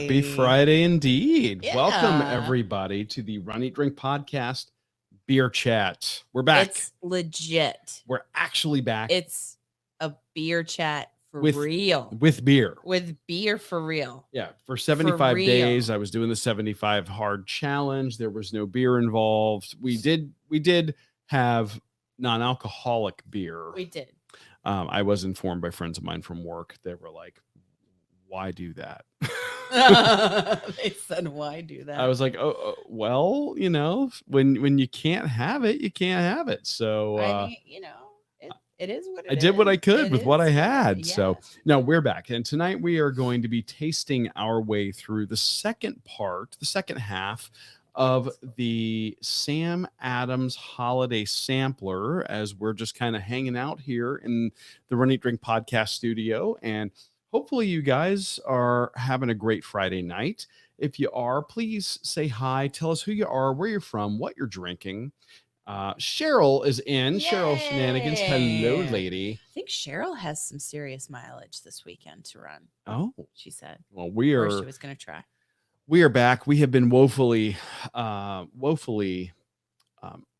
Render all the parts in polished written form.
Happy Friday indeed. Yeah. Welcome everybody to the Run Eat Drink podcast beer chat. We're back. It's legit. We're actually back. It's a beer chat for with real. With beer. With beer for real. Yeah. For 75 days, I was doing the 75 hard challenge. There was no beer involved. We did have non-alcoholic beer. We did. I was informed by friends of mine from work. They were like, why do that? They said, why do that? I was like, well, when you can't have it, you can't have it. So, I mean, it is what it is. I did what I could with what I had. Yes. So now we're back. And tonight we are going to be tasting our way through the second half of the Sam Adams Holiday Sampler, as we're just kind of hanging out here in the Run Eat Drink podcast studio. And hopefully you guys are having a great Friday night. If you are, please say hi. Tell us who you are, where you're from, what you're drinking. Cheryl is in. Yay! Cheryl Shenanigans. Hello, lady. I think Cheryl has some serious mileage this weekend to run. Oh, she said. Well, or she was going to try. We are back. We have been woefully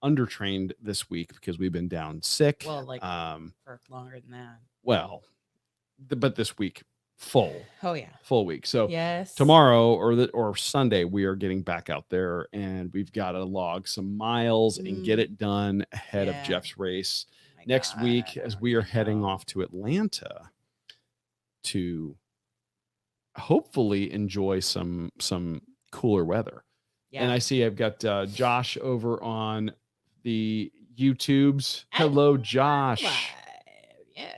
undertrained this week because we've been down sick. Well, for longer than that. Well, but this week full. Oh yeah, full week. So yes, tomorrow or Sunday we are getting back out there, and we've got to log some miles and get it done ahead of Jeff's race next week, as we are heading off to Atlanta to hopefully enjoy some cooler weather. Yeah. And I see I've got Josh over on the YouTubes. Hello, Josh. Yeah.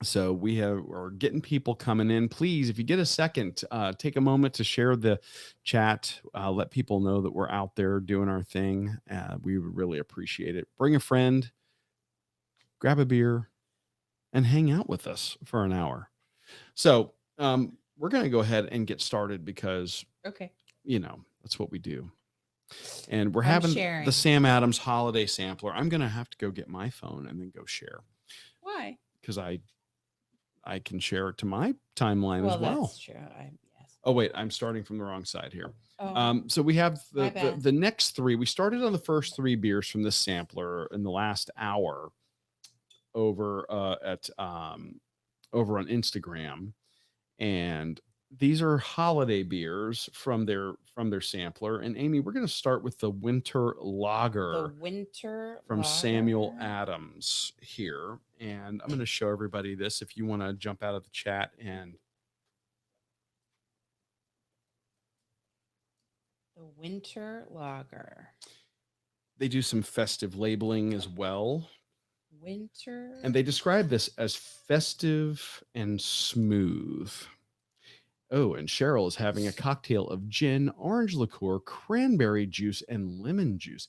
So we're getting people coming in. Please, if you get a second, take a moment to share the chat. Let people know that we're out there doing our thing. We would really appreciate it. Bring a friend, grab a beer, and hang out with us for an hour. So we're going to go ahead and get started because, that's what we do. And we're having the Sam Adams Holiday Sampler. I'm going to have to go get my phone and then go share. Why? Because I can share it to my timeline as well. That's true. Yes. Oh, wait, I'm starting from the wrong side here. Oh, so we have the next three. We started on the first three beers from this sampler in the last hour over over on Instagram. And these are holiday beers from their sampler. And Amy, we're going to start with the Winter Lager. From Samuel Adams here. And I'm going to show everybody this if you want to jump out of the chat. And the Winter Lager. They do some festive labeling as well. Winter. And they describe this as festive and smooth. Oh, and Cheryl is having a cocktail of gin, orange liqueur, cranberry juice, and lemon juice.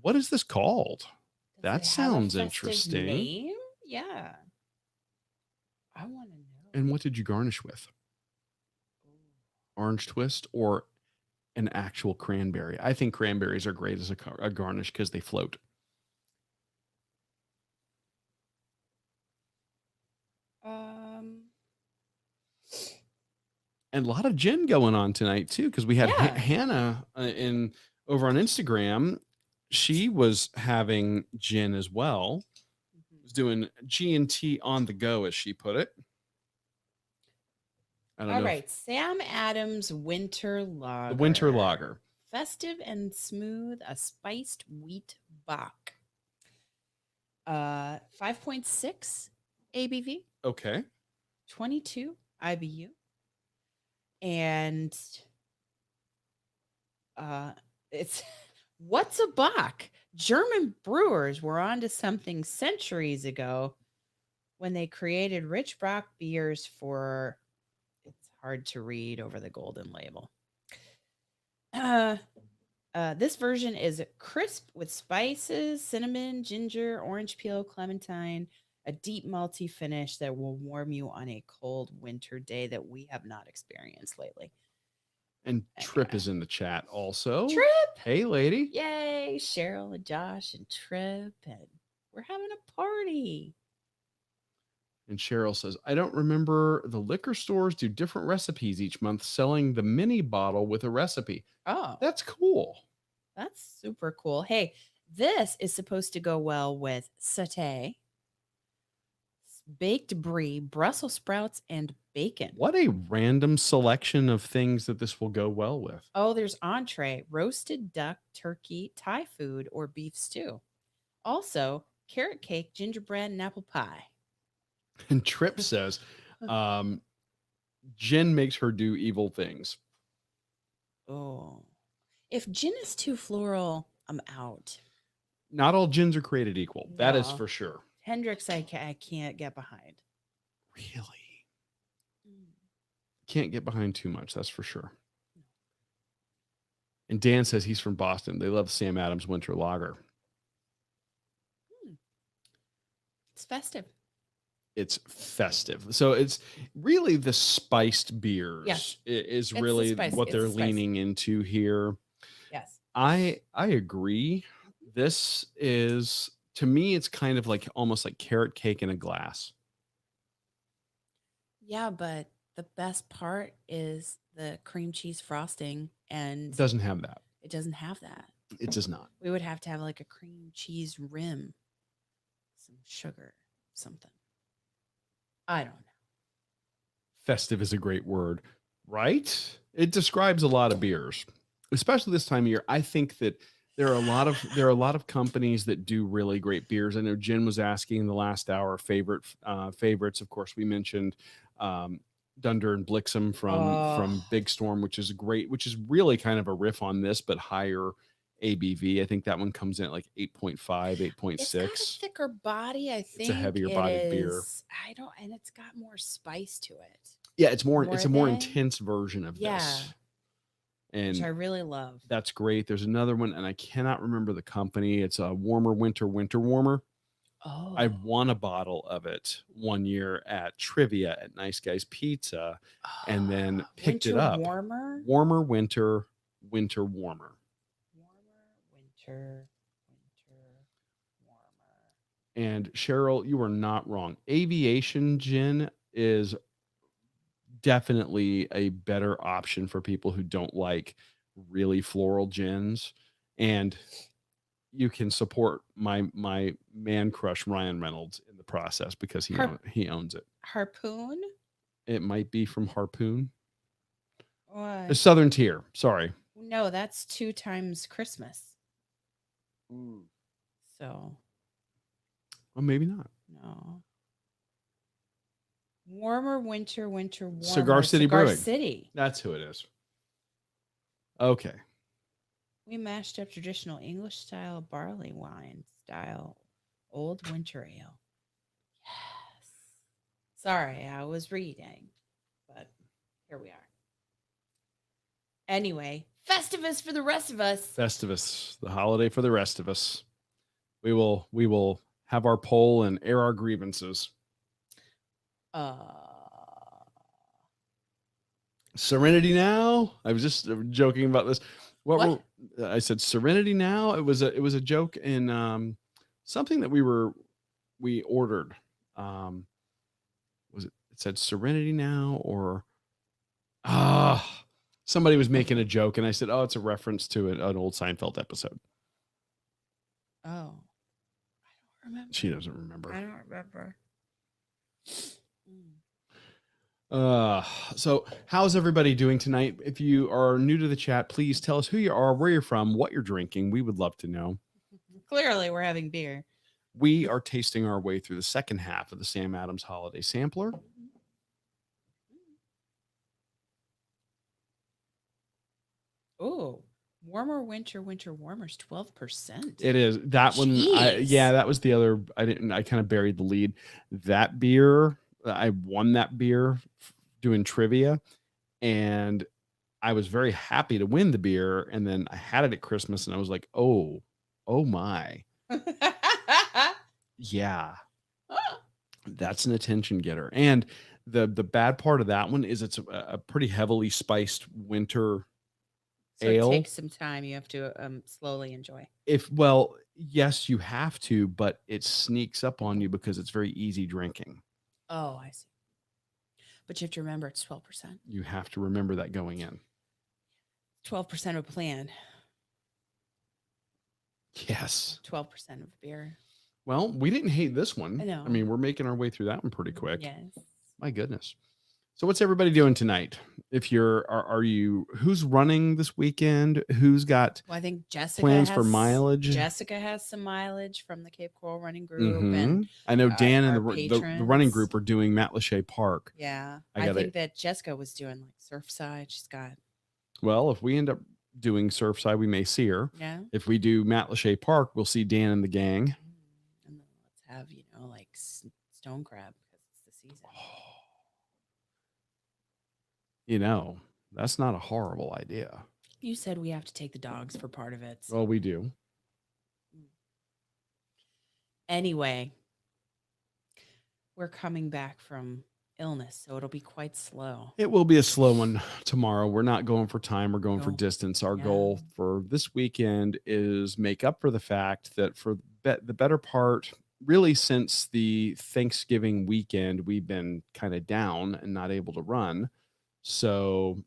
What is this called? That sounds interesting. Name? Yeah. I want to know. And what did you garnish with? Orange twist or an actual cranberry? I think cranberries are great as a garnish because they float. And a lot of gin going on tonight too, because we had Hannah over on Instagram. She was having gin as well. Was doing G&T on the go, as she put it. All right, Sam Adams Winter Lager. The Winter Lager. Festive and smooth, a spiced wheat bock. 5.6 ABV. Okay. 22 IBU. And it's what's a bock? German brewers were onto something centuries ago when they created rich bock beers for, it's hard to read over the golden label. This version is crisp with spices, cinnamon, ginger, orange peel, clementine, a deep malty finish that will warm you on a cold winter day that we have not experienced lately. And Trip is in the chat also. Trip! Hey, lady. Yay! Cheryl and Josh and Trip, and we're having a party. And Cheryl says, I don't remember, the liquor stores do different recipes each month, selling the mini bottle with a recipe. Oh, That's cool. that's super cool. Hey, this is supposed to go well with satay, baked brie, Brussels sprouts, and bacon. What a random selection of things that this will go well with. Oh, there's entree, roasted duck, turkey, Thai food, or beef stew. Also, carrot cake, gingerbread, and apple pie. And Trip says, Jen makes her do evil things. Oh, if gin is too floral, I'm out. Not all gins are created equal. That is No. for sure. Hendrix, I can't get behind. Really? Can't get behind too much, that's for sure. And Dan says he's from Boston. They love Sam Adams Winter Lager. It's festive. It's festive. So it's really the spiced beers. Yes. Is It's the really spice. what It's they're the spice. leaning into here. Yes. I agree. This is, to me, it's kind of like almost like carrot cake in a glass. Yeah, but the best part is the cream cheese frosting, and It doesn't have that. it doesn't have that. It does not. We would have to have like a cream cheese rim, some sugar, something. I don't know. Festive is a great word, right? It describes a lot of beers, especially this time of year. I think that there are a lot of companies that do really great beers. I know Jen was asking in the last hour favorites. Of course, we mentioned Dunder and Blixen from Big Storm, which is great, which is really kind of a riff on this, but higher ABV. I think that one comes in at like 8.5, 8.6. It's got a thicker body, I think. It's a heavier bodied beer. I don't, and it's got more spice to it. Yeah, it's a more than- intense version of this. And which I really love. that's great. There's another one, and I cannot remember the company. It's a Warmer Winter Warmer. Oh, I won a bottle of it one year at trivia at Nice Guys Pizza, and then picked it up. Warmer Winter Warmer. Warmer winter warmer. And Cheryl, you are not wrong. Aviation gin is definitely a better option for people who don't like really floral gins. And you can support my man crush Ryan Reynolds in the process because he owns it. Harpoon? It might be from Harpoon. What? The Southern Tier. Sorry. No, that's 2 times Christmas. So. Well, maybe not. No. Warmer winter warmer. Cigar City Cigar Brewing. City. That's who it is. Okay. We mashed up traditional English style barley wine style old winter ale. Yes. Sorry, I was reading, but here we are. Anyway, Festivus for the rest of us. Festivus, the holiday for the rest of us. We will have our poll and air our grievances. Serenity Now. I was just joking about this. What? I said Serenity Now. It was a joke in something that we ordered. Was it? It said Serenity Now or somebody was making a joke and I said, oh, it's a reference to an old Seinfeld episode. Oh, I don't remember. She doesn't remember. I don't remember. So how's everybody doing tonight? If you are new to the chat, please tell us who you are, where you're from, what you're drinking. We would love to know. Clearly, we're having beer. We are tasting our way through the second half of the Sam Adams Holiday Sampler. Oh, warmer winter warmer's 12%. It is that one. That was the other. I kind of buried the lead. That beer, I won that beer doing trivia, and I was very happy to win the beer. And then I had it at Christmas, and I was like, oh my, yeah, that's an attention getter. And the bad part of that one is it's a pretty heavily spiced winter ale. It takes some time. You have to slowly enjoy. Yes, you have to, but it sneaks up on you because it's very easy drinking. Oh, I see. But you have to remember it's 12%. You have to remember that going in. 12% of a plan. Yes. 12% of beer. Well, we didn't hate this I one. know. I mean, we're making our way through that one pretty quick. Yes. My goodness. So what's everybody doing tonight? If you're, are you, who's running this weekend? Who's got Well, I think Jessica plans has for mileage? Jessica has some mileage from the Cape Coral Running Group, and Mm-hmm. I know Dan and our the running patrons. group are doing Matt Lachey Park. Yeah, I I gotta, think that Jessica was doing like Surfside. She's got well, if we end up doing Surfside, we may see her. yeah. If we do Matt Lachey Park, we'll see Dan and the gang. And then let's have like stone crab because it's the season. You know, that's not a horrible idea. You said we have to take the dogs for part of it. So. Well, we do. Anyway, we're coming back from illness, so it'll be quite slow. It will be a slow one tomorrow. We're not going for time. We're going for No. distance. Our Yeah. goal for this weekend is make up for the fact that for the better part, really since the Thanksgiving weekend, we've been kind of down and not able to run. So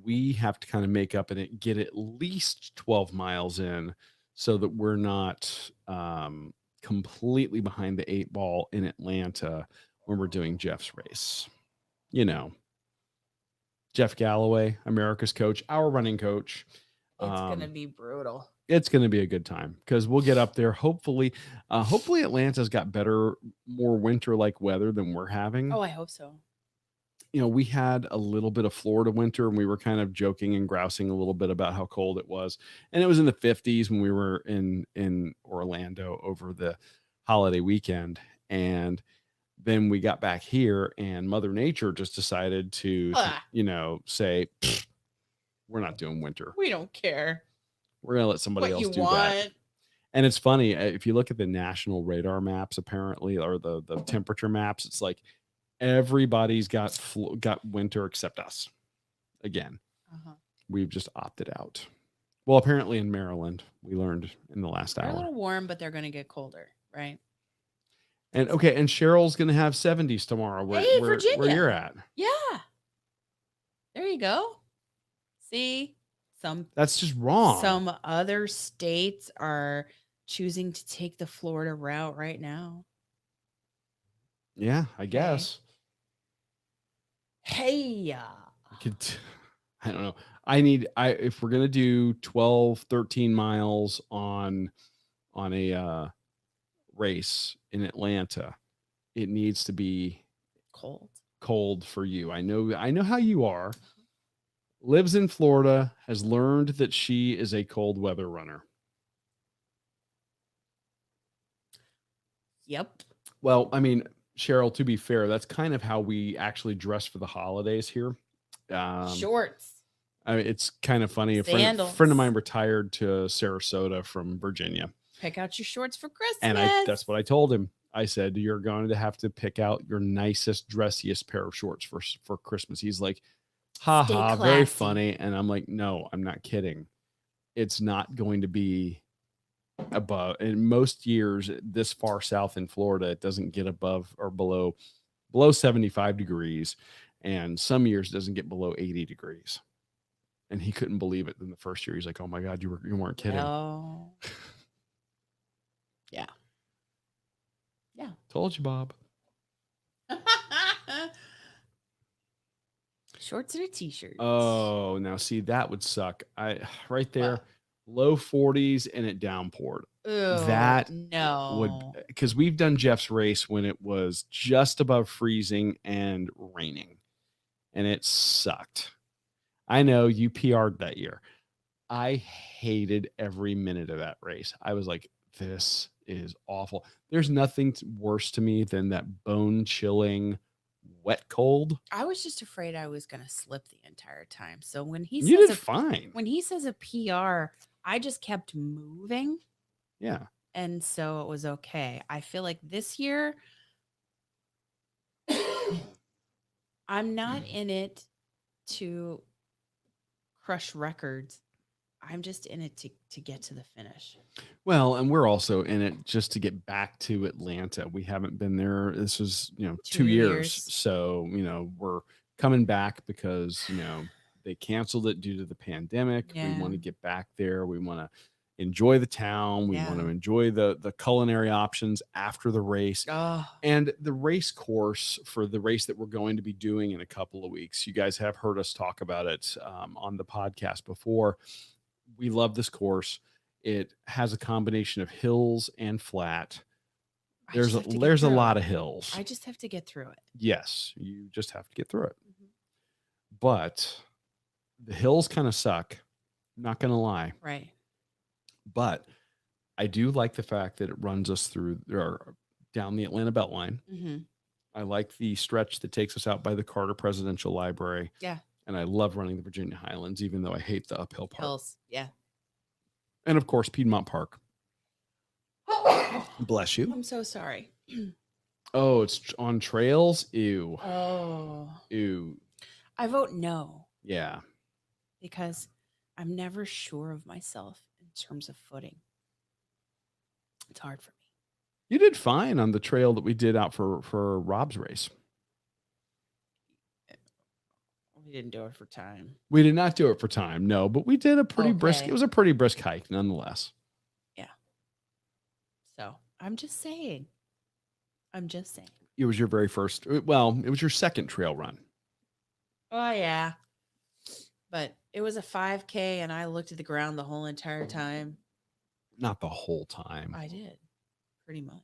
we have to kind of make up and get at least 12 miles in so that we're not completely behind the 8 ball in Atlanta when we're doing Jeff's race. You know, Jeff Galloway, America's coach, our running coach. It's going to be brutal. It's going to be a good time because we'll get up there. Hopefully Atlanta's got better, more winter-like weather than we're having. Oh, I hope so. You know, we had a little bit of Florida winter and we were kind of joking and grousing a little bit about how cold it was. And it was in the 50s when we were in Orlando over the holiday weekend. And then we got back here and Mother Nature just decided to say, we're not doing winter. We don't care. We're going to let somebody else do that. And it's funny, if you look at the national radar maps, apparently, or the temperature maps, it's like everybody's got winter except us. Again, we've just opted out. Well, apparently in Maryland, we learned in the last hour. They're a little warm, but they're going to get colder, right? And and Cheryl's going to have 70s tomorrow. Virginia. Where you're at. Yeah. There you go. See, that's just wrong. Some other states are choosing to take the Florida route right now. Yeah, I guess. Hey, I don't know. If we're going to do 12, 13 miles on a race in Atlanta, it needs to be cold for you. I know how you are. Lives in Florida, has learned that she is a cold weather runner. Yep. Well, I mean, Cheryl, to be fair, that's kind of how we actually dress for the holidays here. Shorts. I mean, it's kind of funny. A friend of mine retired to Sarasota from Virginia. Pick out your shorts for Christmas. And that's what I told him. I said, you're going to have to pick out your nicest, dressiest pair of shorts for Christmas. He's like, ha ha, very funny. And I'm like, no, I'm not kidding. It's not going to be above. In most years, this far south in Florida, it doesn't get above or below 75 degrees. And some years it doesn't get below 80 degrees. And he couldn't believe it. In the first year, he's like, oh my God, you weren't kidding. Oh. Yeah. Yeah. Told you, Bob. Shorts and a t-shirt. Oh, now see, that would suck. Right there, low 40s and it downpoured. That would, because we've done Jeff's race when it was just above freezing and raining, and it sucked. I know you PR'd that year. I hated every minute of that race. I was like, this is awful. There's nothing worse to me than that bone chilling wet cold. I was just afraid I was going to slip the entire time. So when he you did fine. When he says a PR, I just kept moving. Yeah. And so it was okay. I feel like this year I'm not in it to crush records. I'm just in it to get to the finish. Well, and we're also in it just to get back to Atlanta. We haven't been there. This was, 2 years. So, we're coming back because, they canceled it due to the pandemic. We want Yeah. to get back there. We want to enjoy the town. We want Yeah. to enjoy the culinary options after the race. Oh, And the race course for the race that we're going to be doing in a couple of weeks. You guys have heard us talk about it on the podcast before. We love this course. It has a combination of hills and flat. I There's just a, have to get there's a through lot it. of hills. I just have to get through it. Yes, you just have to get through it. Mhm. But the hills kind of suck. Not going to lie. Right. But I do like the fact that it runs us through or down the Atlanta Beltline. Mm-hmm. I like the stretch that takes us out by the Carter Presidential Library. Yeah. And I love running the Virginia Highlands, even though I hate the uphill part. Hills. Yeah. And of course, Piedmont Park. Bless you. I'm so sorry. Oh, it's on trails? Ew. Oh. Ew. I vote no Yeah. because I'm never sure of myself in terms of footing. It's hard for me. You did fine on the trail that we did out for Rob's race. We didn't do it for time. We did not do it for time, no, but we did a pretty brisk. Okay. It was a pretty brisk hike nonetheless. Yeah. So I'm just saying. It was your very first, well, it was your second trail run. Oh, yeah. But it was a 5K and I looked at the ground the whole entire time. Not the whole time. I did. Pretty much.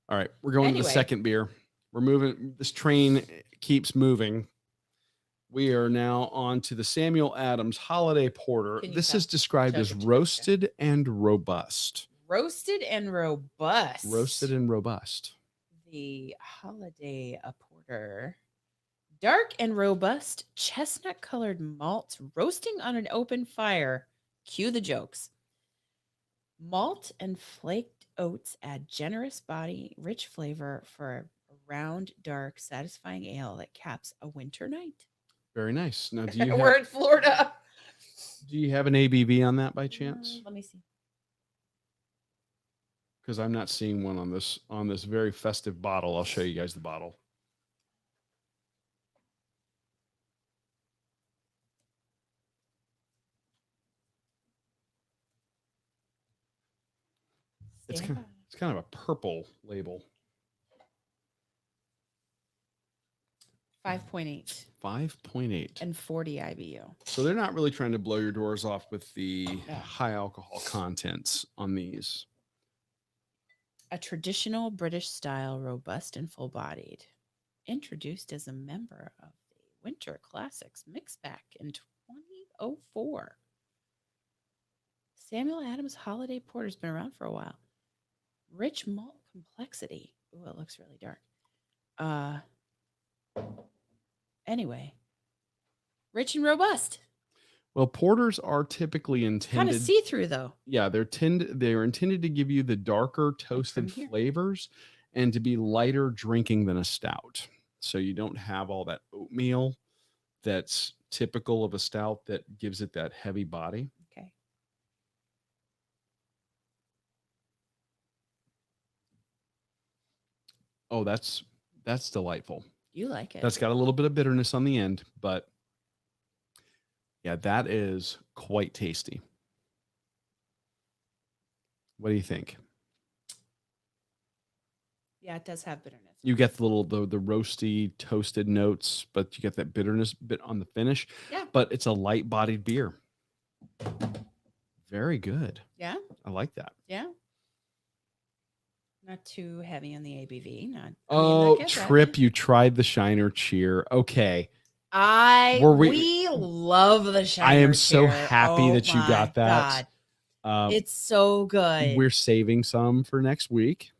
All right. We're going to the second beer. We're moving. This train keeps moving. We are now on to the Samuel Adams Holiday Porter. This is described as roasted and robust. Roasted and robust. Roasted and robust. The Holiday Porter. Dark and robust chestnut colored malts roasting on an open fire. Cue the jokes. Malt and flaked oats add generous body, rich flavor for a round, dark, satisfying ale that caps a winter night. Very nice. Now, we're in Florida. Do you have an ABV on that by chance? Let me see. Because I'm not seeing one on this very festive bottle. I'll show you guys the bottle. It's kind of a purple label. 5.8. 5.8. And 40 IBU. So they're not really trying to blow your doors off with the high alcohol contents on these. A traditional British style, robust and full bodied. Introduced as a member of the Winter Classics mix pack in 2004. Samuel Adams Holiday Porter's been around for a while. Rich malt complexity. Ooh, it looks really dark. Anyway, rich and robust. Well, porters are typically intended kind of see-through though. Yeah, they're intended to give you the darker toasted flavors and to be lighter drinking than a stout. So you don't have all that oatmeal that's typical of a stout that gives it that heavy body. Okay. Oh, that's delightful. You like it. That's got a little bit of bitterness on the end, but yeah, that is quite tasty. What do you think? Yeah, it does have bitterness. You get the roasty toasted notes, but you get that bitterness bit on the finish. Yeah. But it's a light bodied beer. Very good. Yeah. I like that. Yeah. Not too heavy on the ABV. Trip, you tried the Shiner Cheer. Okay. We love the Shiner Cheer. I am so happy that you got that. It's so good. We're saving some for next week.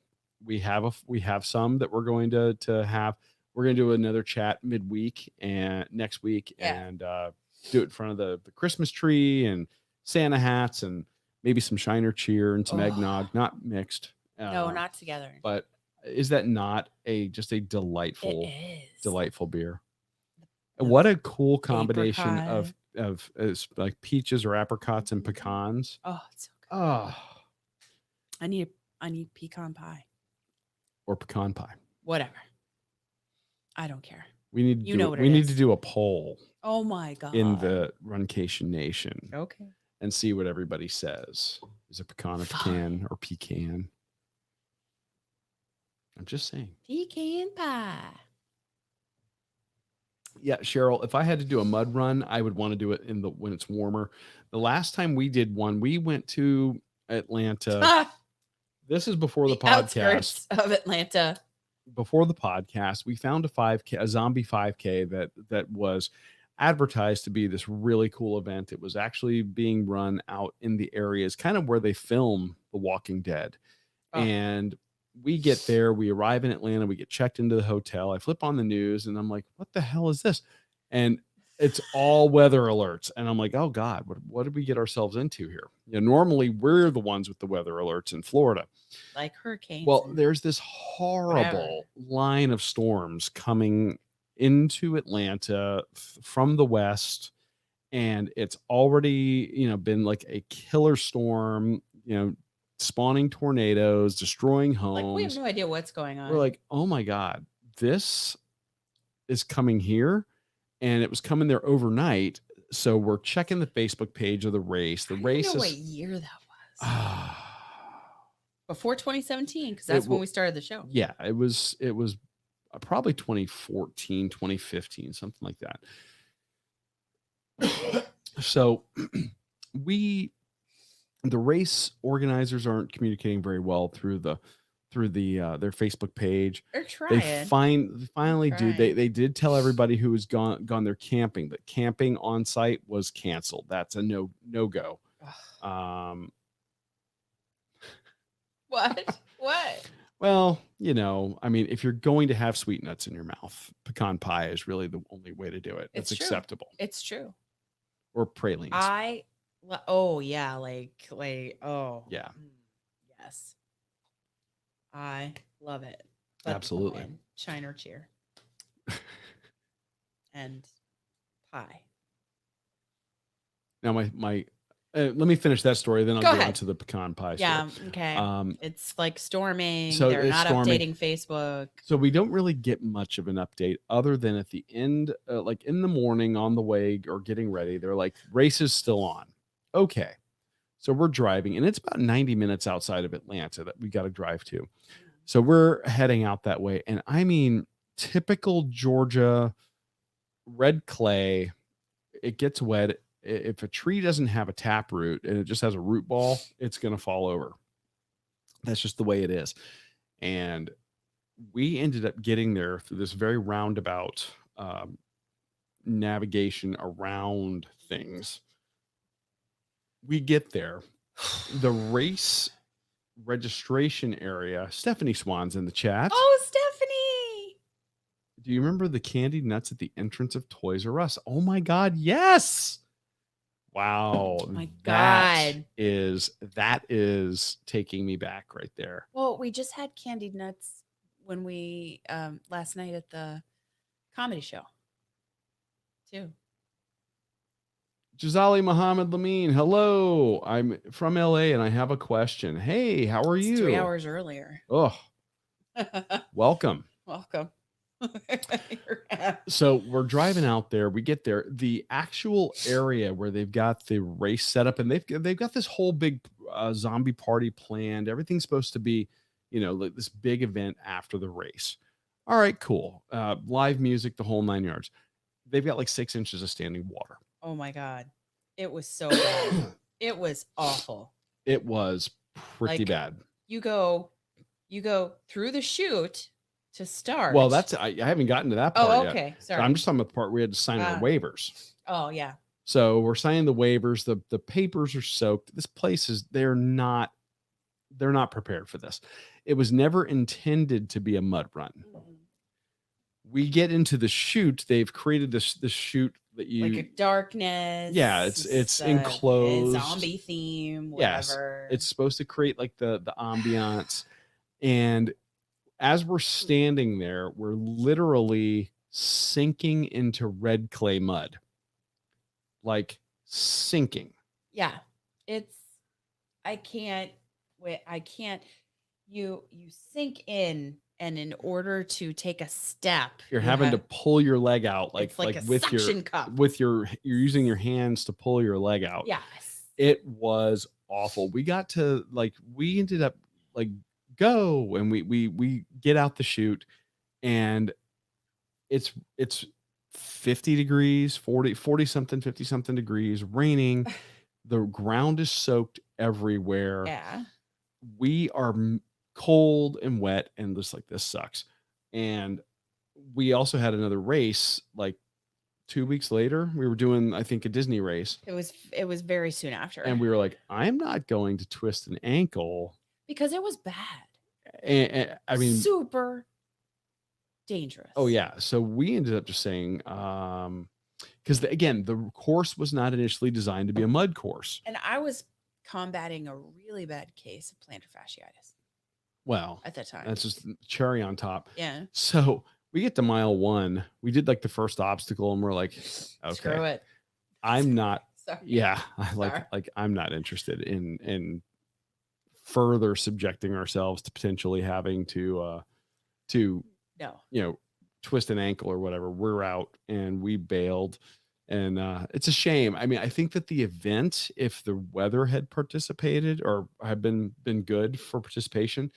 We have some that we're going to have. We're going to do another chat midweek and next week and do it in front of the Christmas tree and Santa hats and maybe some Shiner Cheer and some eggnog, not mixed. No, not together. But is that not just a delightful beer? And what a cool combination of it's like peaches or apricots and Mhm. pecans. Oh, it's so good. Oh, I need pecan pie. or pecan pie. Whatever. I don't care. We need to You do know it. what We it need to is. do a poll Oh my in God. the Runcation Nation Okay. and see what everybody says. Is it pecan or pecan or pecan? I'm just saying. Pecan pie. Yeah, Cheryl, if I had to do a mud run, I would want to do it when it's warmer. The last time we did one, we went to Atlanta. This is before the podcast. Outskirts of Atlanta. Before the podcast, we found a zombie 5K that was advertised to be this really cool event. It was actually being run out in the areas kind of where they film The Walking Dead. Oh. And we get there, we arrive in Atlanta, we get checked into the hotel. I flip on the news and I'm like, what the hell is this? And it's all weather alerts. And I'm like, oh God, what did we get ourselves into here? Normally we're the ones with the weather alerts in Florida. Like hurricanes. Well, there's this horrible line of storms coming into Atlanta from the west. And it's already, been like a killer storm, spawning tornadoes, destroying homes. Like we have no idea what's going on. We're like, oh my God, this is coming here. And it was coming there overnight. So we're checking the Facebook page of the race. The race know what year that was. Before 2017, because that's when we started the show. Yeah, it was probably 2014, 2015, something like that. So the race organizers aren't communicating very well through their Facebook page. They're trying. They finally do. They did tell everybody who was gone there camping, but camping on site was canceled. That's a no go. What? What? Well, I mean, if you're going to have sweet nuts in your mouth, pecan pie is really the only way to do it. It's acceptable. It's true. Or pralines. Oh yeah, oh yeah. Yes. I love it. Absolutely. Shine or cheer. And pie. Now my let me finish that story, then I'll go on to the pecan pie story. Yeah, okay. It's like storming. So they're not storming. Updating Facebook. So we don't really get much of an update other than at the end, like in the morning on the way or getting ready, they're like, race is still on. Okay. So we're driving, and it's about 90 minutes outside of Atlanta that we got to drive to. So we're heading out that way. And I mean, typical Georgia red clay, it gets wet. If a tree doesn't have a tap root and it just has a root ball, it's going to fall over. That's just the way it is. And we ended up getting there through this very roundabout navigation around things. We get there. The race registration area. Stephanie Swan's in the chat. Oh, Stephanie. Do you remember the candied nuts at the entrance of Toys R Us? Oh my God. Yes. Wow. Oh my God. That is taking me back right there. Well, we just had candied nuts when we last night at the comedy show too. Jazali Muhammad Lameen. Hello. I'm from LA and I have a question. Hey, how are you? 3 hours earlier. Oh, welcome. Welcome. So we're driving out there. We get there. The actual area where they've got the race set up, and they've got this whole big zombie party planned. Everything's supposed to be, like this big event after the race. All right, cool. Live music, the whole 9 yards. They've got like 6 inches of standing water. Oh my God. It was so bad. It was awful. It was pretty bad. You go through the chute to start. Well, I haven't gotten to that part yet. Oh, okay. Sorry. So I'm just talking about the part where we had to sign our waivers. Oh, yeah. So we're signing the waivers. The papers are soaked. This place they're not prepared for this. It was never intended to be a mud run. Mm-hmm. We get into the chute. They've created this chute that you like a darkness. Yeah, it's enclosed. Zombie theme, whatever. Yes, it's supposed to create like the ambiance. And as we're standing there, we're literally sinking into red clay mud. like sinking. Yeah. It's I can't wait. I can't you sink in, and in order to take a step, You're you having to have pull your leg out, it's like a with suction cup. you're using your hands to pull your leg out. Yes. It was awful. We ended up like go, and we get out the chute, and it's 50 degrees, 40 something, 50 something degrees, raining. The ground is soaked everywhere. Yeah. We are cold and wet, and just like, this sucks. And we also had another race like 2 weeks later. We were doing, I think, a Disney race, It was very soon after. and we were like, I'm not going to twist an ankle. Because it was bad. And I mean, super dangerous. oh yeah. So we ended up just saying, because again, the course was not initially designed to be a mud course. And I was combating a really bad case of plantar fasciitis Well, at that time. that's just cherry on top. Yeah. So we get to mile 1. We did like the first obstacle, and we're like, okay, Screw it. I'm not. Sorry. Yeah, Sorry. I'm not interested in further subjecting ourselves to potentially having to No. twist an ankle or whatever. We're out, and we bailed. And it's a shame. I mean, I think that the event, if the weather had participated or had been good for participation,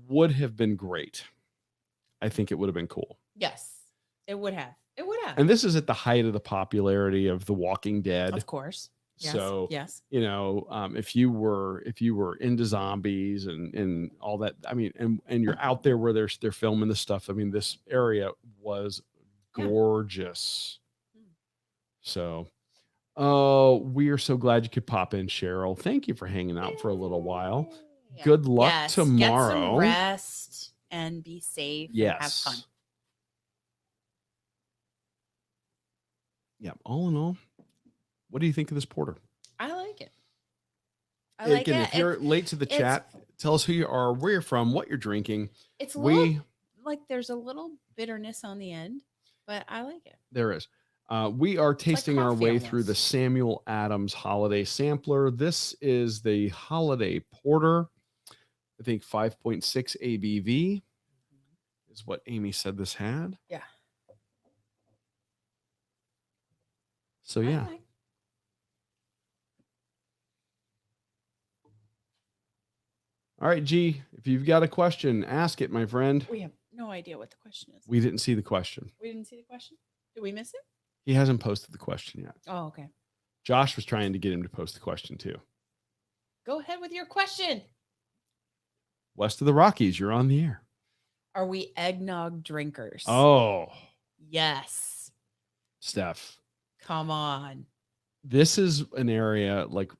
would have been great. I think it would have been cool. Yes. It would have. It would have. And this is at the height of the popularity of The Walking Dead. Of course. Yes. So yes. if you were into zombies and all that, I mean, and you're out there where they're filming this stuff. I mean, this area was gorgeous. So, we are so glad you could pop in, Cheryl. Thank you for hanging out for a little while. Yeah. Good luck Yes. tomorrow. Get some rest and be safe. Yes. And have fun. Yeah. All in all, what do you think of this porter? I like it. I like Again, it. if you're late to the chat, tell us who you are, where you're from, what you're drinking. It's like there's a little bitterness on the end, but I like it. There is. We are tasting our way almost. through the Samuel Adams Holiday Sampler. This is the Holiday Porter. I think 5.6 ABV is what Amy said this had. Yeah. So yeah. All right, G, if you've got a question, ask it, my friend. We have no idea what the question is. We didn't see the question. We didn't see the question? Did we miss it? He hasn't posted the question yet. Oh, okay. Josh was trying to get him to post the question too. Go ahead with your question. West of the Rockies, you're on the air. Are we eggnog drinkers? Oh. Yes. Steph. Come on. This is an area like,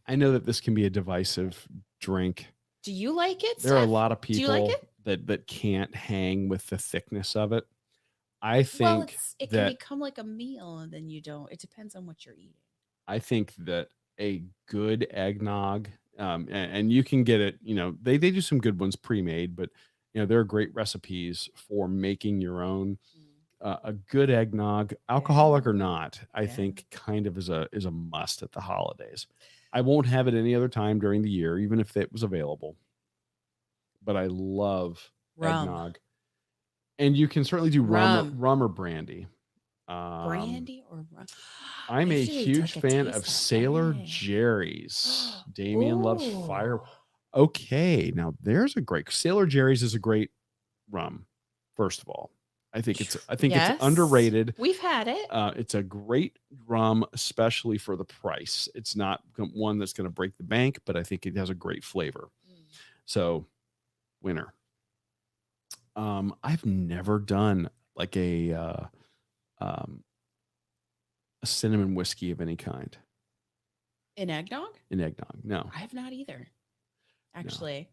I know that this can be a divisive drink. Do you like it, There are a Steph? lot of people Do you like it? that can't hang with the thickness of it. I think it can become like a meal, and then you don't. It depends on what you're eating. I think that a good eggnog, and you can get it, they do some good ones pre-made, but there are great recipes for making your own. A good eggnog, alcoholic or not, I think kind of is a must at the holidays. I won't have it any other time during the year, even if it was available. But I love eggnog. And you can certainly do rum or brandy. Brandy or rum? I'm a huge fan of Sailor Jerry's. Damien loves fire. Okay, now there's a great Sailor Jerry's is a great rum. First of all, I think it's underrated. We've had it. It's a great rum, especially for the price. It's not one that's going to break the bank, but I think it has a great flavor. So, winner. I've never done like a cinnamon whiskey of any kind. In eggnog? In eggnog, no. I have not either. Actually.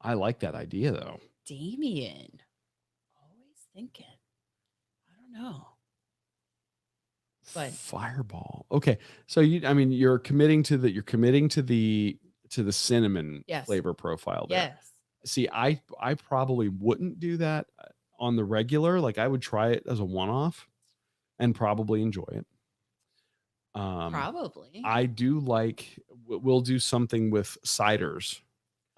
No. I like that idea though. Damien. Always thinking. I don't know. But Fireball. Okay. So you're committing to the cinnamon flavor profile there. Yes. See, I probably wouldn't do that on the regular. Like I would try it as a one-off and probably enjoy it. Um, Probably. I do like, we'll do something with ciders.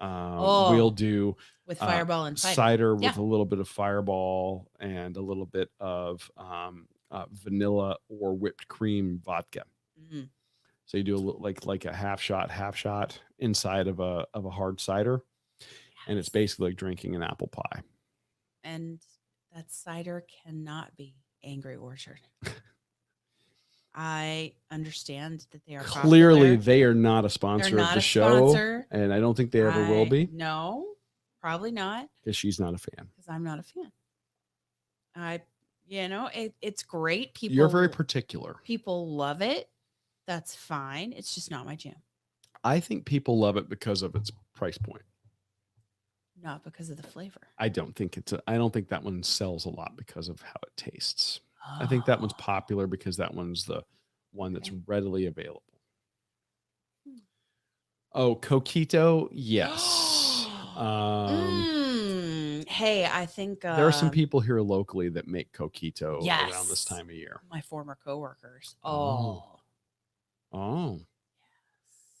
We'll Oh, do with Fireball and cider. cider Yeah. with a little bit of Fireball and a little bit of vanilla or whipped cream vodka. Mhm. So you do a little, like a half shot inside of a hard cider, and it's Yes. basically like drinking an apple pie. And that cider cannot be Angry Orchard. I understand that they are Clearly, popular. they are not a They're sponsor of not the a show, sponsor. and I don't think they ever will be No, probably not, because she's not a fan. because I'm not a fan. It's great. You're very particular. People love it. That's fine. It's just not my jam. I think people love it because of its price point. Not because of the flavor. I don't think that one sells a lot because of how it tastes. I think that one's popular because that one's the one that's readily available. Oh, Coquito, yes. Hey, I think there are some people here locally that make Coquito around this yes, time of year. my former coworkers. Oh. Yes.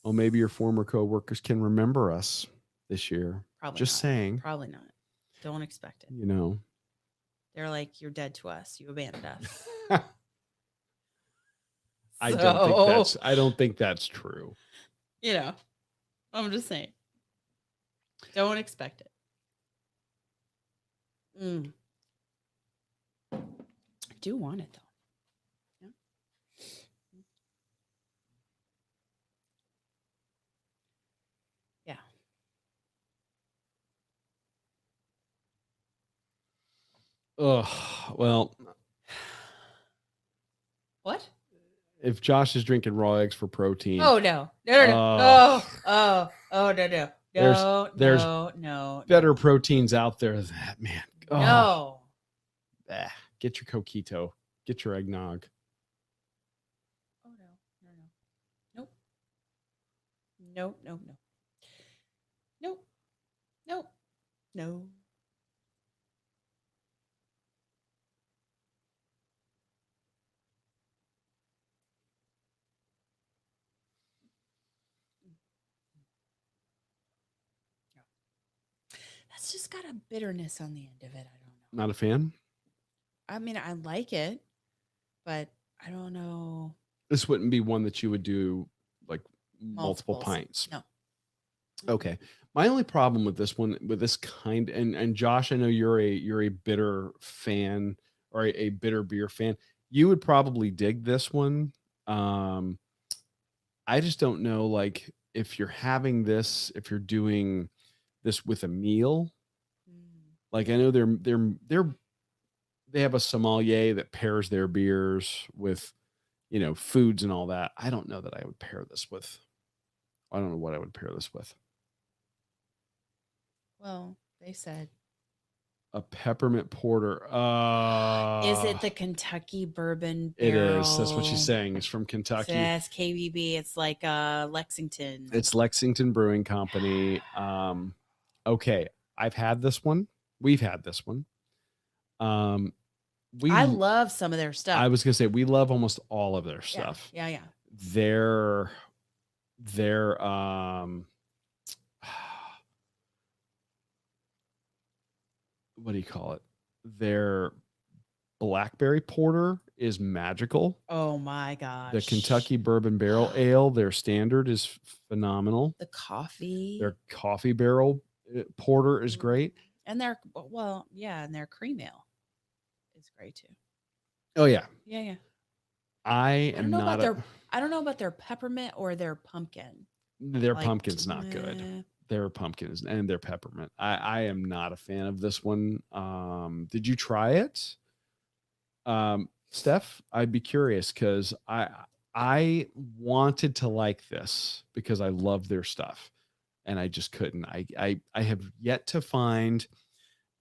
Well, maybe your former coworkers can remember us this year. Probably Just not. saying. Probably not. Don't expect it. You know. They're like, you're dead to us. You abandoned us. I don't think that's true. You know, I'm just saying. Don't expect it. I do want it though. Yeah. Ugh. Well. What? If Josh is drinking raw eggs for protein. Oh no. No. No. No. Better proteins out there than that, man. No. Get your Coquito. Get your eggnog. Oh no. Nope. No. That's just got a bitterness on the end of it. I don't know. Not a fan? I mean, I like it, but I don't know. This wouldn't be one that you would do like multiple Multiples. pints. No. Okay. My only problem with this one, with this kind, and Josh, I know you're a bitter fan or a bitter beer fan. You would probably dig this one. I just don't know, like, if you're having this, if you're doing this with a meal. Like, I know they have a sommelier that pairs their beers with, foods and all that. I don't know that I would pair this with. I don't know what I would pair this with. Well, they said A peppermint porter. is it the Kentucky bourbon It barrel? is. That's what she's saying. It's from Kentucky. Yes, KBB. It's like Lexington. It's Lexington Brewing Company. Okay, I've had this one. We've had this one. I love some of their stuff. I was gonna say we love almost all of their stuff. Yeah. Their what do you call it? Their blackberry porter is magical. Oh my gosh. The Kentucky Bourbon Barrel Ale, their standard, is phenomenal. The coffee. Their coffee barrel porter is great. And their and their cream ale is great too. Oh yeah. Yeah. I don't know about their peppermint or their pumpkin. Their pumpkin's not good. Their pumpkin is, and their peppermint. I am not a fan of this one. Did you try it? Steph, I'd be curious because I wanted to like this because I love their stuff and I just couldn't. I have yet to find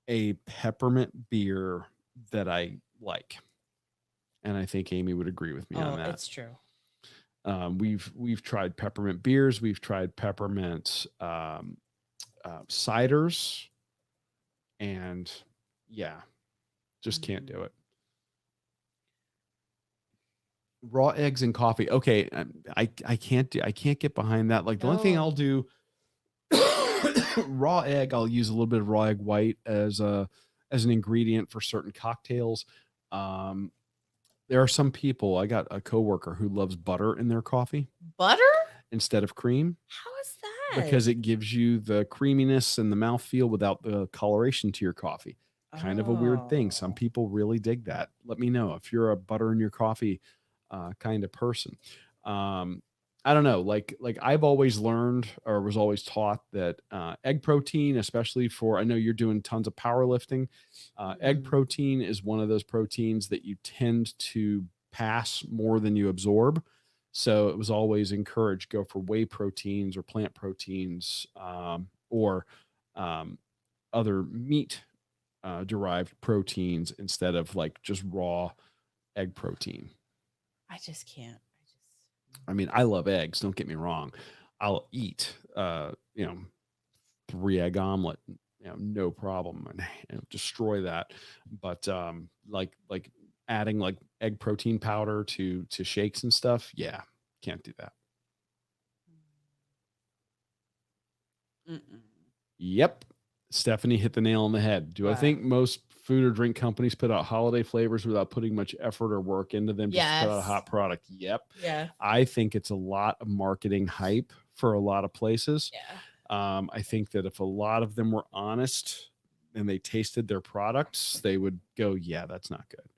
a peppermint beer that I like. And I think Amy would agree with me on that. It's true. We've tried peppermint beers. We've tried peppermint ciders, and just can't do it. Raw eggs and coffee. Okay, I can't get behind that. Like the only thing I'll No. do raw egg, I'll use a little bit of raw egg white as an ingredient for certain cocktails. Um, there are some people, I got a coworker who loves butter in their coffee Butter? instead of cream How is that? because it gives you the creaminess and the mouthfeel without the coloration to your coffee. Kind of a weird thing. Some Oh. people really dig that. Let me know if you're a butter in your coffee kind of person. Um, I don't know. Like I've always learned or was always taught that egg protein, especially for I know you're doing tons of powerlifting. Egg Mhm. protein is one of those proteins that you tend to pass more than you absorb. So it was always encouraged go for whey proteins or plant proteins or um, other meat derived proteins instead of like just raw egg protein. I just can't. I mean, I love eggs. Don't get me wrong. I'll eat, 3 egg omelet, no problem, and destroy that. But like adding like egg protein powder to shakes and stuff, yeah, can't do that. Mm-mm. Yep. Stephanie hit the nail on the head. Do I What? think most food or drink companies put out holiday flavors without putting much effort or work into them just to put out a Yes. hot product? Yep. Yeah. I think it's a lot of marketing hype for a lot of places. Yeah. I think that if a lot of them were honest and they tasted their products, they would go, yeah, that's not good.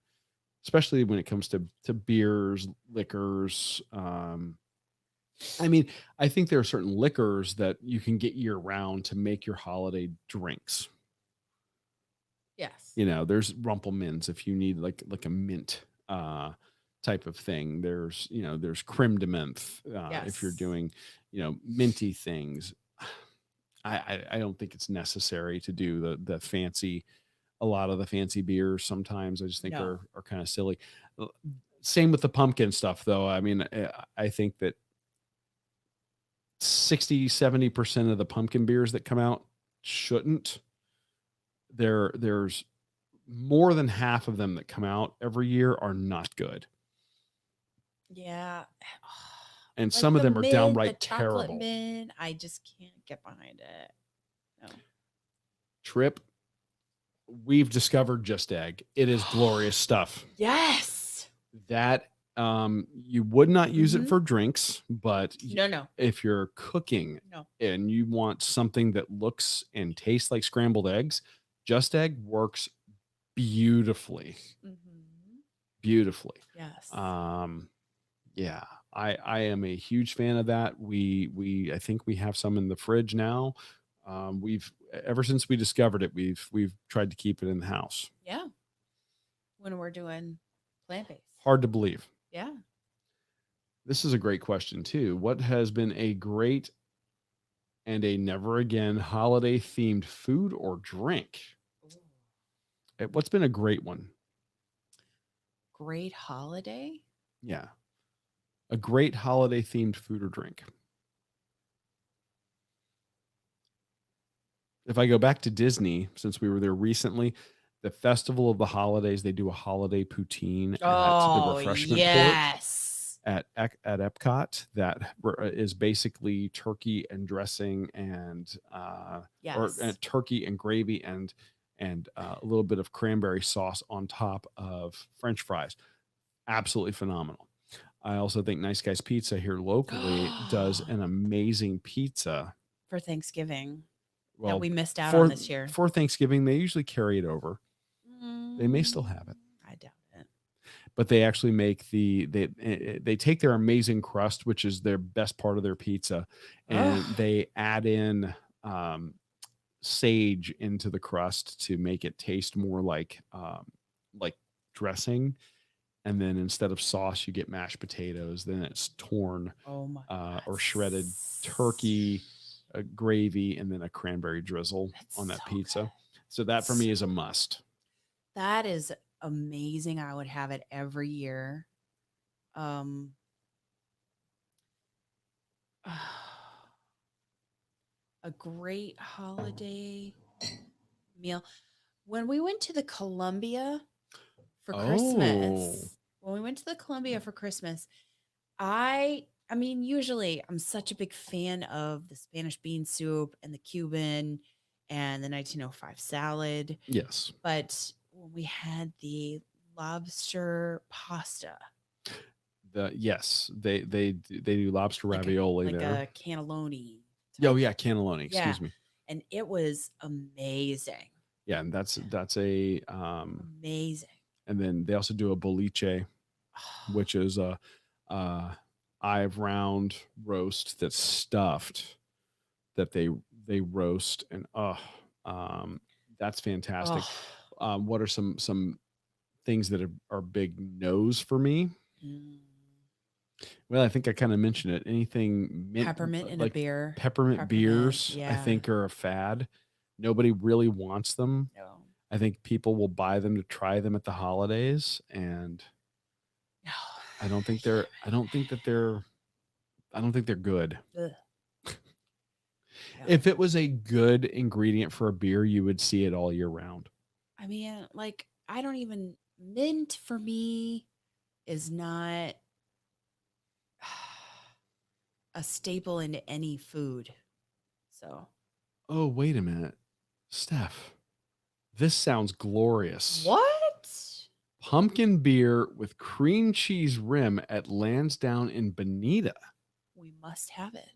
Especially when it comes to beers, liquors, I mean, I think there are certain liquors that you can get year round to make your holiday drinks. Yes. There's Rumplemans if you need like a mint type of thing. There's creme de menthe if you're Yes. doing, minty things. I don't think it's necessary to do the fancy a lot of the fancy beers sometimes I just think No. are kind of silly. Uh, Same with the pumpkin stuff though. I mean, I think that 60-70% of the pumpkin beers that come out shouldn't. There's more than half of them that come out every year are not good. Yeah. And Like some of the them are mint, the downright chocolate terrible. mint, I just can't get behind it. No. Trip, we've discovered Just Egg. It is glorious stuff. Yes. That you would not use it Hmm. for drinks, but No, no, if you're cooking no. and you want something that looks and tastes like scrambled eggs, Just Egg works beautifully. Hmm. Beautifully. Yes. Um, yeah, I am a huge fan of that. I think we have some in the fridge now. We've ever since we discovered it, we've tried to keep it in the house. Yeah. When we're doing plant based. Hard to believe. Yeah. This is a great question too. What has been a great and a never again holiday themed food or drink? Ooh. What's been a great one? Great holiday. Yeah, a great holiday themed food or drink. If I go back to Disney, since we were there recently, the Festival of the Holidays, they do a holiday poutine at the Oh, refreshment court yes. at Epcot that is basically turkey and dressing and Yes. turkey and gravy and a little bit of cranberry sauce on top of French fries. Absolutely phenomenal. I also think Nice Guys Pizza here locally does an amazing pizza. For Thanksgiving that Well, we missed out on for this year. for Thanksgiving, they usually carry it over. They may still Mm, have it, I doubt it. but they actually make they take their amazing crust, which is their best part of their pizza, and Oh, they add in um, sage into the crust to make it taste more like dressing. And then instead of sauce, you get mashed potatoes. Then it's torn oh my God. or shredded turkey, gravy, and then a cranberry drizzle That's on that so pizza. good. So that for So me is a must. that is amazing. I would have it every year. Um, a great holiday meal. When we went to the Columbia for Oh, Christmas when we went to the Columbia for Christmas, I mean, usually I'm such a big fan of the Spanish bean soup and the Cuban and the 1905 salad. Yes. But when we had the lobster pasta, Yes, they do lobster like ravioli like there. a cannelloni Oh type, yeah, cannelloni. yeah, Excuse me. and it was amazing, Yeah, and that's a amazing. and then they also do a boliche, which is a eye of round roast that's stuffed that they roast and that's fantastic. Oh, What are some things that are big no's for me? mm. Well, I think I kind of mentioned it. Anything mint, Peppermint in a like beer, peppermint beers, I yeah, think are a fad. Nobody really wants them. no, I think people will buy them to try them at the holidays, and no, I don't think they're. I don't think that they're. I don't think they're good. ugh, no. If it was a good ingredient for a beer, you would see it all year round. I mean, like, I don't even mint for me is not a staple in any food. So, Oh, wait a minute, Steph. This sounds glorious. what? Pumpkin beer with cream cheese rim at Lansdowne in Bonita. We must have it.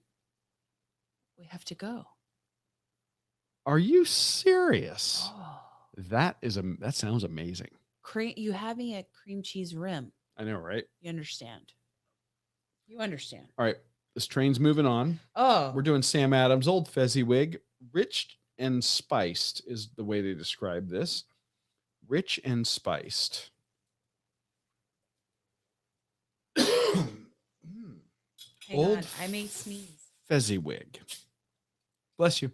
We have to go. Are you serious? Oh, That sounds amazing. you have me at cream cheese rim. I know, right? You understand. You understand. All right. This train's moving on. Oh, We're doing Sam Adams, Old Fezziwig. Rich and spiced is the way they describe this. Rich and spiced. hang Old on. I may sneeze. Fezziwig. Bless you.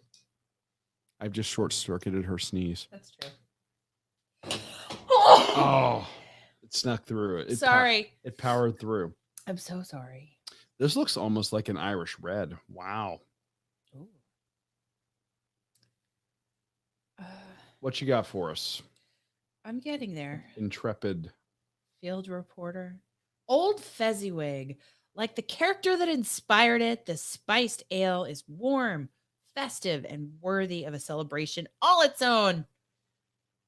I've just short circuited her sneeze. That's true. Oh, it snuck through. Sorry. It powered through. I'm so sorry. This looks almost like an Irish red. Wow. Ooh. What you got for us? I'm getting there. Intrepid. Field reporter. Old Fezziwig. Like the character that inspired it, the spiced ale is warm, festive, and worthy of a celebration all its own.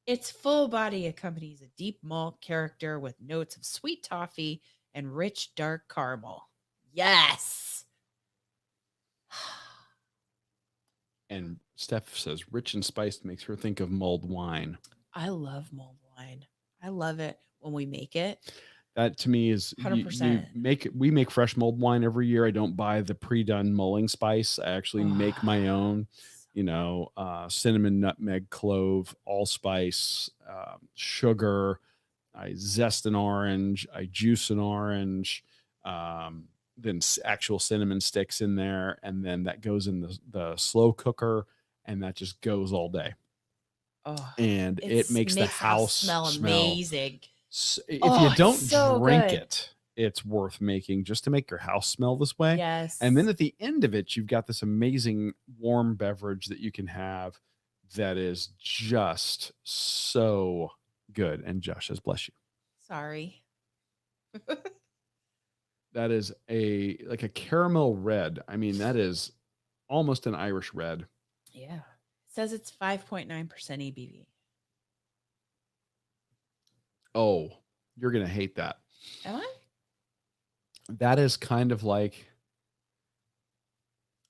Its full body accompanies a deep malt character with notes of sweet toffee and rich dark caramel. Yes. And Steph says rich and spiced makes her think of mulled wine. I love mulled wine. I love it when we make it. That to me is 100%. We make fresh mulled wine every year. I don't buy the pre-done mulling spice. I actually make my own, cinnamon, nutmeg, clove, allspice, sugar. I zest an orange, I juice an orange, then actual cinnamon sticks in there, and then that goes in the slow cooker, and that just goes all day. Oh, and it makes the house smell amazing. If you don't drink good. it's worth making just to make your house smell this way. Yes. And then at the end of it, you've got this amazing warm beverage that you can have that is just so good. And Josh says, bless you. Sorry. That is like a caramel red. I mean, that is almost an Irish red. Yeah. It says it's 5.9% ABV. Oh, you're going to hate that. Am I? That is kind of like,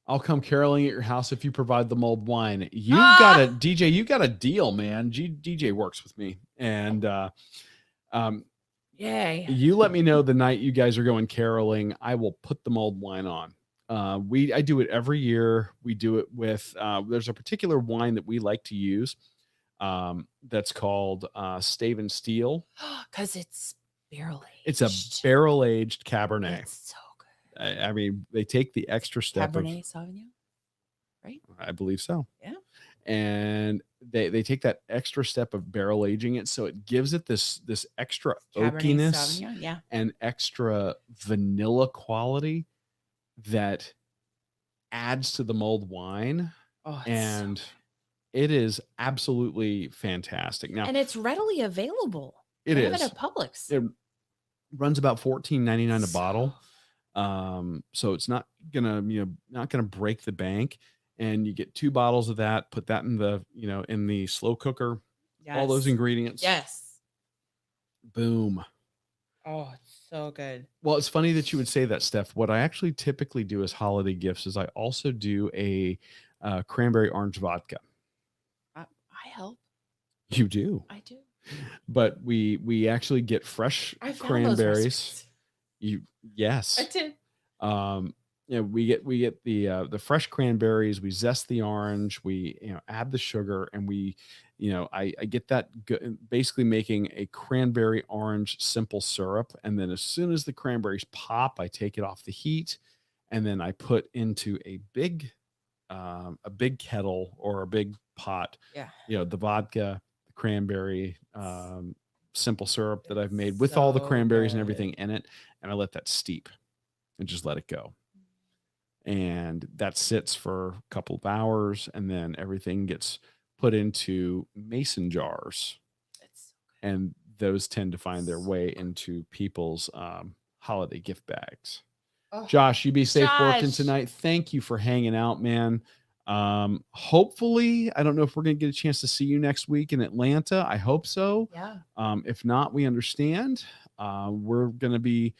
I'll come caroling at your house if you provide the mulled wine. You've got a DJ, you got a deal, man. DJ works with me. And yay. You let me know the night you guys are going caroling. I will put the mulled wine on. I do it every year. We do it with there's a particular wine that we like to use that's called Stave and Steel. Because it's barrel aged. It's a barrel aged Cabernet. It's so good. I mean, they take the extra step Cabernet Sauvignon, right? I believe so. Yeah. And they take that extra step of barrel aging it, so it gives it this extra Cabernet oakiness, Sauvignon, yeah, and extra vanilla quality that adds to the mulled wine. Oh, and it is absolutely fantastic. Now, and it's readily available. It they is have it at Publix. Runs about $14.99 a So bottle. So it's not gonna, not gonna break the bank. And you get 2 bottles of that, put that in the, in the slow cooker, all those yes. ingredients, Yes. boom. Oh, it's so good. Well, it's funny that you would say that, Steph. What I actually typically do as holiday gifts is I also do a cranberry orange vodka. I help. You do, I do. but we actually get fresh I found those cranberries. recipes. You I yes. did. Um, we get the fresh cranberries. We zest the orange. We add the sugar, and I get that basically making a cranberry orange simple syrup. And then as soon as the cranberries pop, I take it off the heat, and then I put into a big kettle or a big pot, Yeah. the vodka, the cranberry, simple syrup that I've made It's with all the so cranberries and good. everything in it, and I let that steep and just let it go. And that sits for a couple of hours, and then everything gets put into mason jars, It's and those tend to find their way into people's holiday gift bags. oh, Josh, you be safe working Josh. tonight. Thank you for hanging out, man. Hopefully, I don't know if we're going to get a chance to see you next week in Atlanta. I hope so. Yeah. If not, we understand. We're going to be,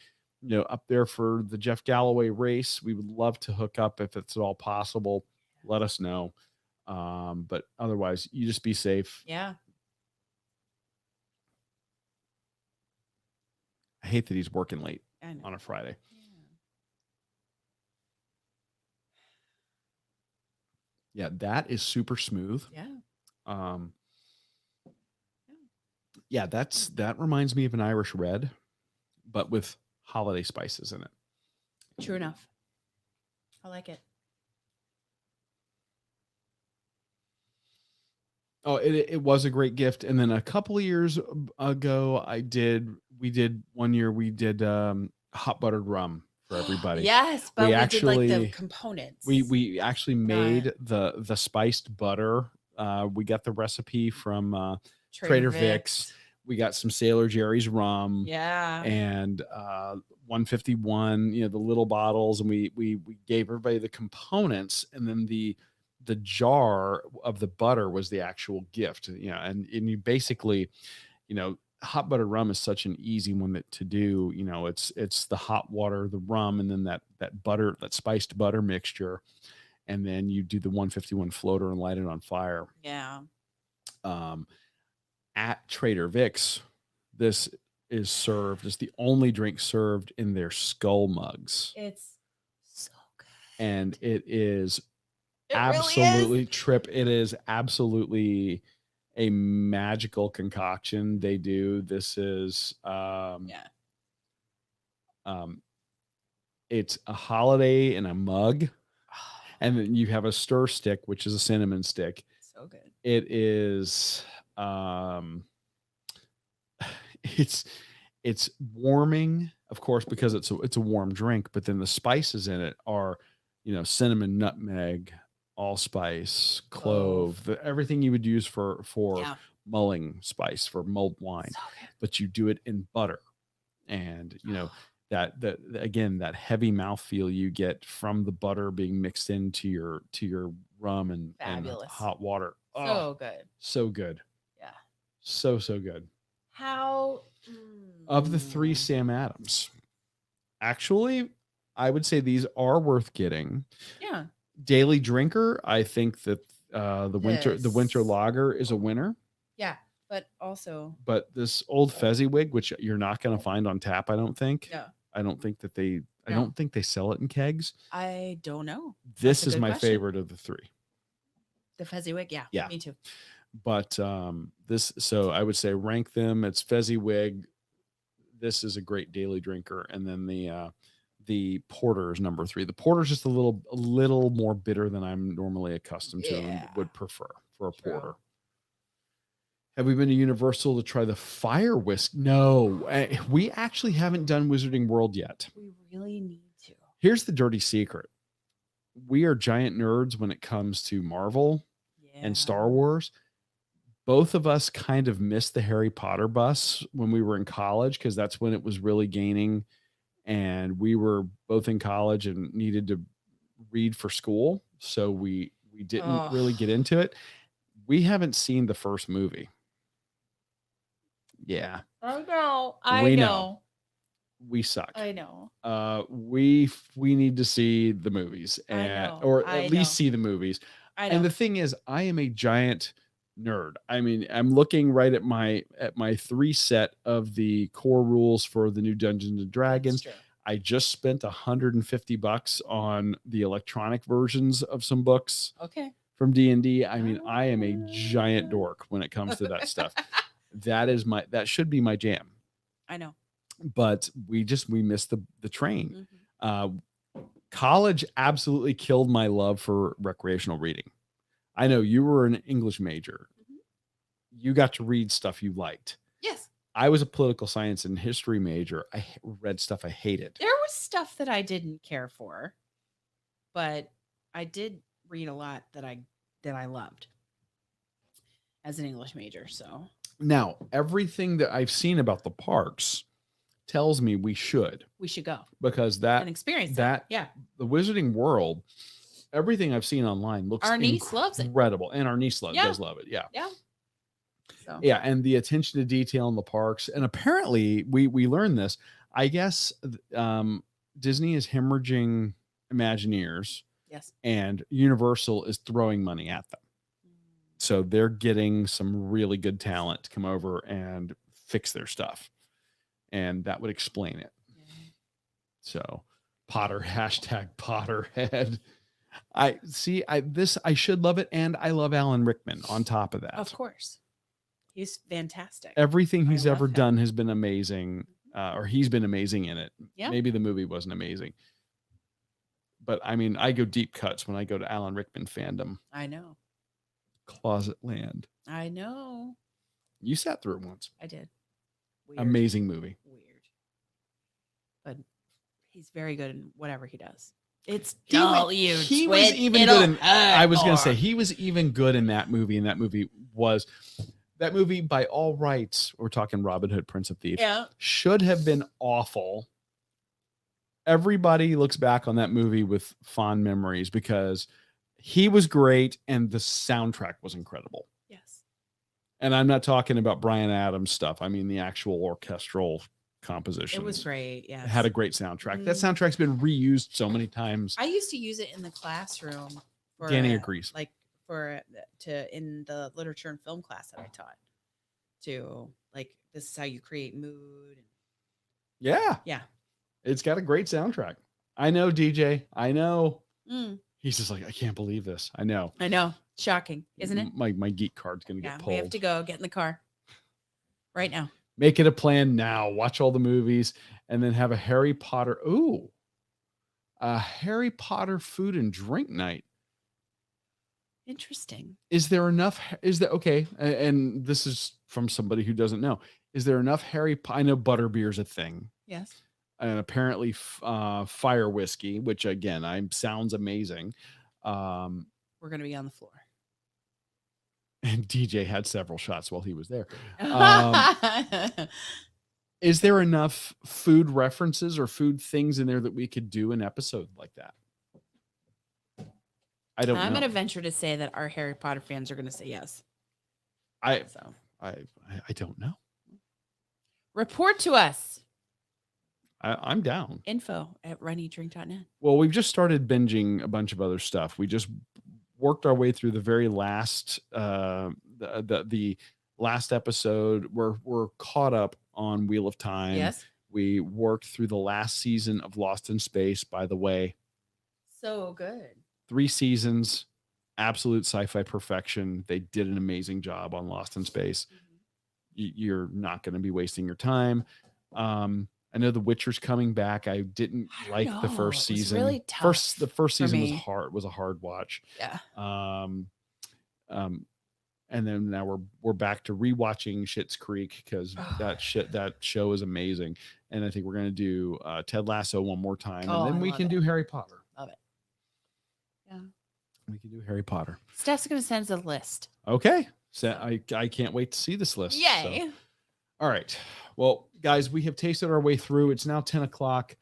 up there for the Jeff Galloway race. We would love to hook up if it's at all possible. Let us know. But otherwise, you just be safe. Yeah. I hate that he's working late I know. on a Friday. Yeah, that is super smooth. Yeah. Um, yeah, that reminds me of an Irish red, but with holiday spices in it. True enough. I like it. Oh, it was a great gift. And then a couple of years ago, we did one year we did hot buttered rum for everybody. Yes, but we did like the components. We actually made the spiced butter. We got the recipe from Trader Vic's. We got some Sailor Jerry's rum. Yeah. And 151, the little bottles, and we gave everybody the components, and then the jar of the butter was the actual gift. And you basically, hot buttered rum is such an easy one to do. It's the hot water, the rum, and then that butter, that spiced butter mixture, and then you do the 151 floater and light it on fire. Yeah. At Trader Vic's, this is served as the only drink served in their skull mugs. It's so good. And it is absolutely It is absolutely a magical concoction they do. This is it's a holiday in a mug, and then you have a stir stick, which is a cinnamon stick. So good. It is it's warming, of course, because it's a warm drink, but then the spices in it are, cinnamon, nutmeg, allspice, clove, everything you would use for mulling spice for mulled wine, but you do it in butter. And, that again, that heavy mouthfeel you get from the butter being mixed into your rum and hot water. So good. So good. Yeah. So good. How of the 3 Sam Adams, actually, I would say these are worth getting. Yeah. Daily Drinker, I think that the winter lager is a winner. Yeah, but this old Fezziwig, which you're not going to find on tap, I don't think. No. I don't think that I don't think they sell it in kegs. I don't know. This is my favorite of the 3. The Fezziwig, yeah, me too. But so I would say rank them. It's Fezziwig. This is a great daily drinker, and then the porter is number 3. The porter is just a little more bitter than I'm normally accustomed to and would prefer for a porter. Have we been to Universal to try the fire whiskey? No, we actually haven't done Wizarding World yet. We really need to. Here's the dirty secret. We are giant nerds when it comes to Marvel and Star Wars, both of us kind of missed the Harry Potter bus when we were in college because that's when it was really gaining. And we were both in college and needed to read for school. So we didn't Oh, really get into it. We haven't seen the first movie. Yeah, I know. we know. We suck. I know. We need to see the movies or at least see the movies. I know. And the thing is, I am a giant nerd. I mean, I'm looking right at my 3 set of the core rules for the new Dungeons and Dragons. I just spent $150 on the electronic versions of some books. Okay. From D&D. I mean, I am a giant dork when it comes to that stuff. That should be my jam. I know. But we missed the train. College absolutely killed my love for recreational reading. I know you were an English major. You got to read stuff you liked. Yes. I was a political science and history major. I read stuff I hated. There was stuff that I didn't care for, but I did read a lot that I loved as an English major. So now everything that I've seen about the parks tells me we should go because and experience that. Yeah. The Wizarding World, everything I've seen online looks our niece loves it. Incredible. And our niece does love it. Yeah. Yeah. So. Yeah. And the attention to detail in the parks. And apparently we learned this, I guess, Disney is hemorrhaging Imagineers. Yes. And Universal is throwing money at them. So they're getting some really good talent to come over and fix their stuff. And that would explain it. Yeah. So Potter, #Potterhead. I should love it. And I love Alan Rickman on top of that. Of course. He's fantastic. Everything he's ever done has been amazing. Or he's been amazing in it. Yeah. Maybe the movie wasn't amazing. But I mean, I go deep cuts when I go to Alan Rickman fandom. I know. Closet Land. I know. You sat through it once. I did. Weird. Amazing movie. Weird. But he's very good in whatever he does. It's dull, he was even good in, I was going to say, he was even good in that movie. And that movie by all rights, we're talking Robin Hood, Prince of Thieves, should have been awful. Everybody looks back on that movie with fond memories because he was great and the soundtrack was incredible. Yes. And I'm not talking about Bryan Adams stuff. I mean, the actual orchestral composition. It was great. Yeah. It had a great soundtrack. That soundtrack's been reused so many times. I used to use it in the classroom. Danny agrees. Like in the literature and film class that I taught to like, this is how you create mood. Yeah. Yeah. It's got a great soundtrack. I know, DJ. I know. He's just like, I can't believe this. I know. Shocking, isn't it? My geek card's going to get pulled. We have to go get in the car right now. Make it a plan now. Watch all the movies and then have a Harry Potter. Ooh, a Harry Potter food and drink night. Interesting. Is there enough? Is that okay? And this is from somebody who doesn't know. Is there enough I know butterbeer's a thing. Yes. And apparently fire whiskey, which again, sounds amazing. We're going to be on the floor. And DJ had several shots while he was there. Is there enough food references or food things in there that we could do an episode like that? I don't know. I'm going to venture to say that our Harry Potter fans are going to say yes. I don't know. Report to us. I'm down. info@runnydrink.net. Well, we've just started binging a bunch of other stuff. We just worked our way through the very last the last episode. We're caught up on Wheel of Time. Yes. We worked through the last season of Lost in Space, by the way. So good. 3 seasons, absolute sci-fi perfection. They did an amazing job on Lost in Space. You're not going to be wasting your time. I know The Witcher's coming back. I didn't like the first season. It was really tough. The first season was a hard watch. Yeah. And then now we're back to rewatching Schitt's Creek because that show is amazing. And I think we're gonna do Ted Lasso one more time, and then we can do Harry Potter. Love it. Yeah. We can do Harry Potter. Steph's gonna send us a list. Okay. So I can't wait to see this list. Yay. So. All right. Well, guys, we have tasted our way through. It's now 10 o'clock.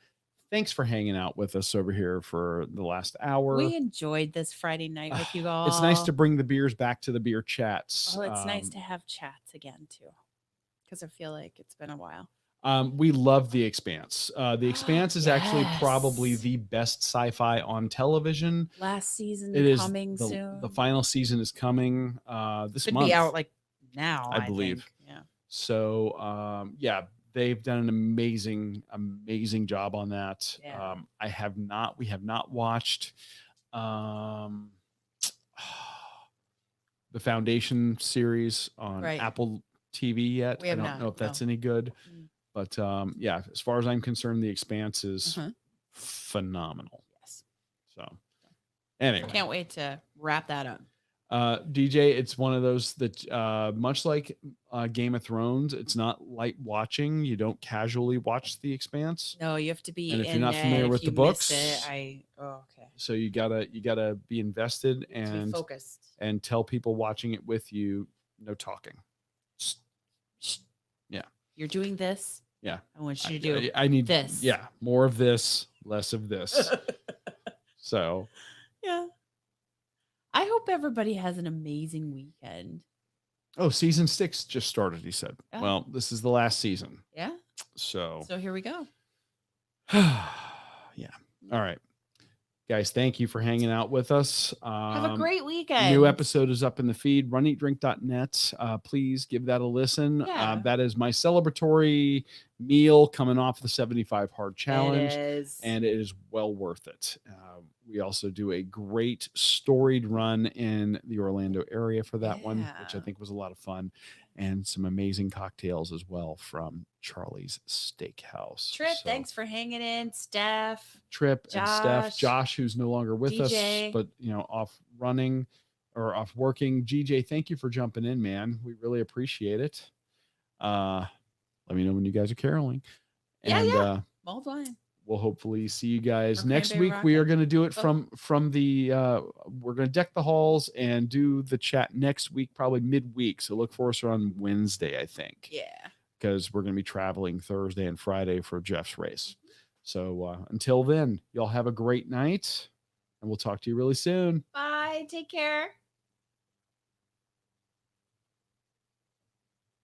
Thanks for hanging out with us over here for the last hour. We enjoyed this Friday night with you all. It's nice to bring the beers back to the beer chats. Well, it's nice to have chats again, too, because I feel like it's been a while. We love The Expanse. The Expanse is actually probably the best sci-fi on television. Last season coming soon. The final season is coming this month. Could be out like now, I believe. Think. Yeah. So, yeah, they've done an amazing job on that. Yeah. We have not watched the Foundation series on Apple TV yet. I don't know if that's any good. But yeah, as far as I'm concerned, The Expanse is phenomenal. Yes. So anyway. Can't wait to wrap that up. DJ, it's one of those that much like Game of Thrones, it's not light watching. You don't casually watch The Expanse. No, you have to be. And if you're not familiar with the books, okay. So you gotta be invested and be focused and tell people watching it with you. No talking. Yeah. You're doing this. Yeah. I want you to do. I need this. Yeah, more of this, less of this. So. Yeah. I hope everybody has an amazing weekend. Oh, season 6 just started, he said. Oh. Well, this is the last season. Yeah. So here we go. Yeah. All right. Guys, thank you for hanging out with us. Have a great weekend. New episode is up in the feed, runeatdrink.net. Please give that a listen. Yeah. That is my celebratory meal coming off the 75 hard challenge. It is. And it is well worth it. We also do a great storied run in the Orlando area for that one, which I think was a lot of fun. And some amazing cocktails as well from Charlie's Steakhouse. Trip, thanks for hanging in. Steph. Trip and Steph. Josh, who's no longer with DJ. us, but off running or off working. GJ, thank you for jumping in, man. We really appreciate it. Let me know when you guys are caroling. And Mulled wine. We'll hopefully see you guys next week. We are going to do it from the we're going to deck the halls and do the chat next week, probably midweek. So look for us on Wednesday, I think. Yeah. Because we're going to be traveling Thursday and Friday for Jeff's race. So until then, y'all have a great night and we'll talk to you really soon. Bye. Take care.